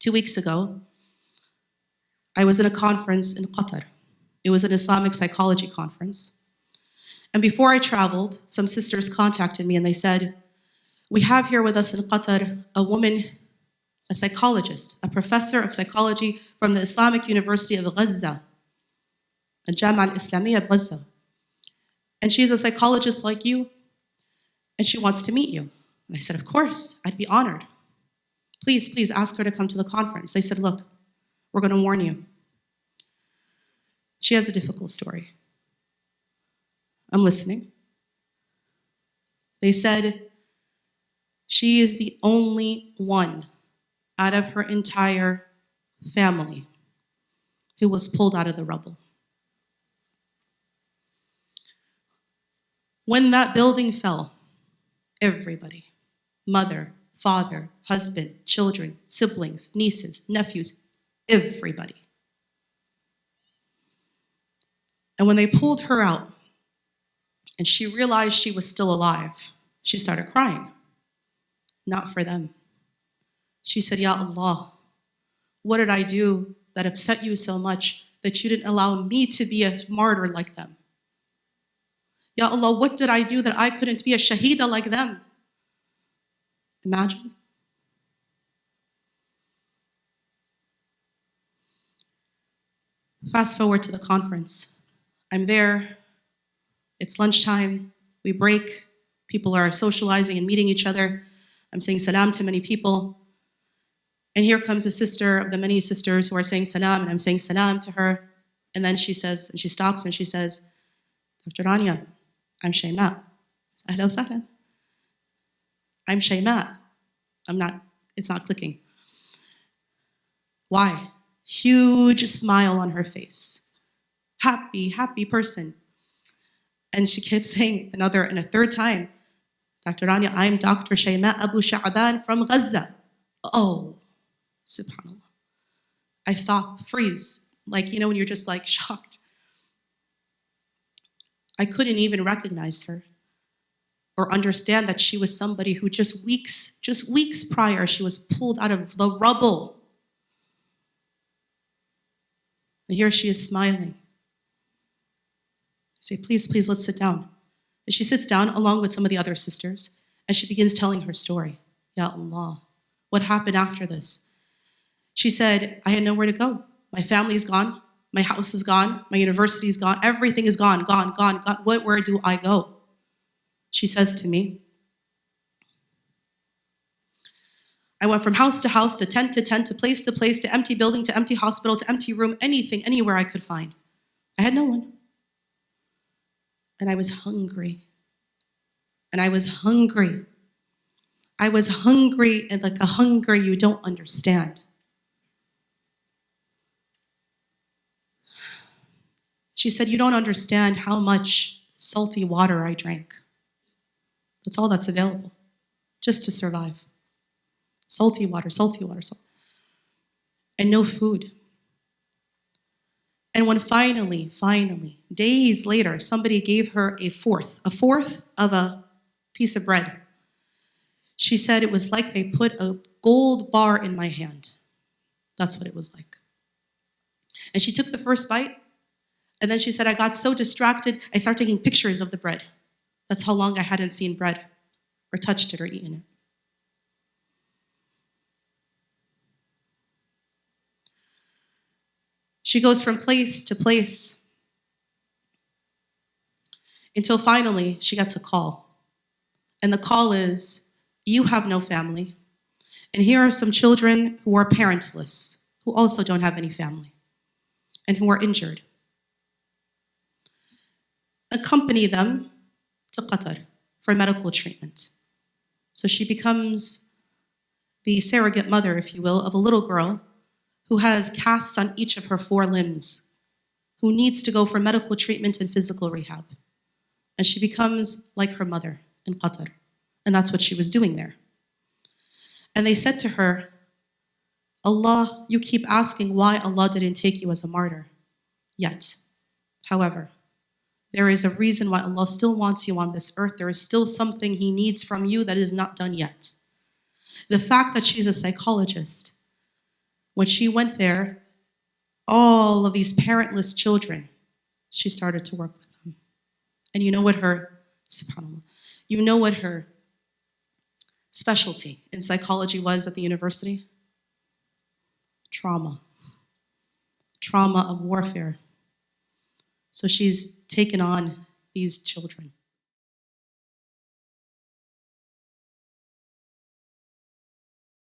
2 weeks ago, I was in a conference in Qatar. It was an Islamic psychology conference. And before I traveled, some sisters contacted me and they said, we have here with us in Qatar a woman, a psychologist, a professor of psychology from the Islamic University of Gaza, Al-Jami'a al-Islamiyya of Gaza. And she's a psychologist like you, and she wants to meet you. And I said, of course, I'd be honored. Please, please ask her to come to the conference. They said, look, we're going to warn you. She has a difficult story. I'm listening. They said she is the only one out of her entire family who was pulled out of the rubble. When that building fell, everybody, mother, father, husband, children, siblings, nieces, nephews, everybody. And when they pulled her out and she realized she was still alive, she started crying. Not for them. She said, Ya Allah, what did I do that upset you so much that you didn't allow me to be a martyr like them? Ya Allah, what did I do that I couldn't be a shaheeda like them? Imagine. Fast forward to the conference. I'm there. It's lunchtime. We break. People are socializing and meeting each other. I'm saying salam to many people. And here comes a sister of the many sisters who are saying salam, and I'm saying salam to her. And then she says, and she stops and she says, Dr. Rania, I'm Shayma. Ahlan wa sahlan. I'm Shayma. It's not clicking. Why? Huge smile on her face. Happy, happy person. And she kept saying a third time, Dr. Rania, I'm Dr. Shayma Abu Sha'ban from Gaza. Oh, subhanAllah. I stop, freeze. Like, when you're just like shocked. I couldn't even recognize her or understand that she was somebody who just weeks prior, she was pulled out of the rubble. And here she is smiling. I say, please, please, let's sit down. And she sits down along with some of the other sisters, and she begins telling her story. Ya Allah, what happened after this? She said, I had nowhere to go. My family's gone. My house is gone. My university's gone. Everything is gone, gone. Where do I go? She says to me, I went from house, to tent, to place, to empty building, to empty hospital, to empty room, anything, anywhere I could find. I had no one. And I was hungry. And I was hungry. I was hungry, and like a hunger you don't understand. She said, you don't understand how much salty water I drank. That's all that's available, just to survive. Salty water, salt. And no food. And when finally, days later, somebody gave her a fourth of a piece of bread, she said it was like they put a gold bar in my hand. That's what it was like. And she took the first bite, and then she said, I got so distracted, I started taking pictures of the bread. That's how long I hadn't seen bread or touched it or eaten it. She goes from place to place until finally she gets a call. And the call is, you have no family. And here are some children who are parentless, who also don't have any family, and who are injured. Accompany them to Qatar for medical treatment. So she becomes the surrogate mother, if you will, of a little girl who has casts on each of her 4 limbs, who needs to go for medical treatment and physical rehab. And she becomes like her mother in Qatar. And that's what she was doing there. And they said to her, Allah, you keep asking why Allah didn't take you as a martyr yet. However, there is a reason why Allah still wants you on this earth. There is still something He needs from you that is not done yet. The fact that she's a psychologist, When she went there, all of these parentless children, she started to work with them. And you know what her, subhanAllah, you know what her specialty in psychology was at the university? Trauma. Trauma of warfare. So she's taken on these children.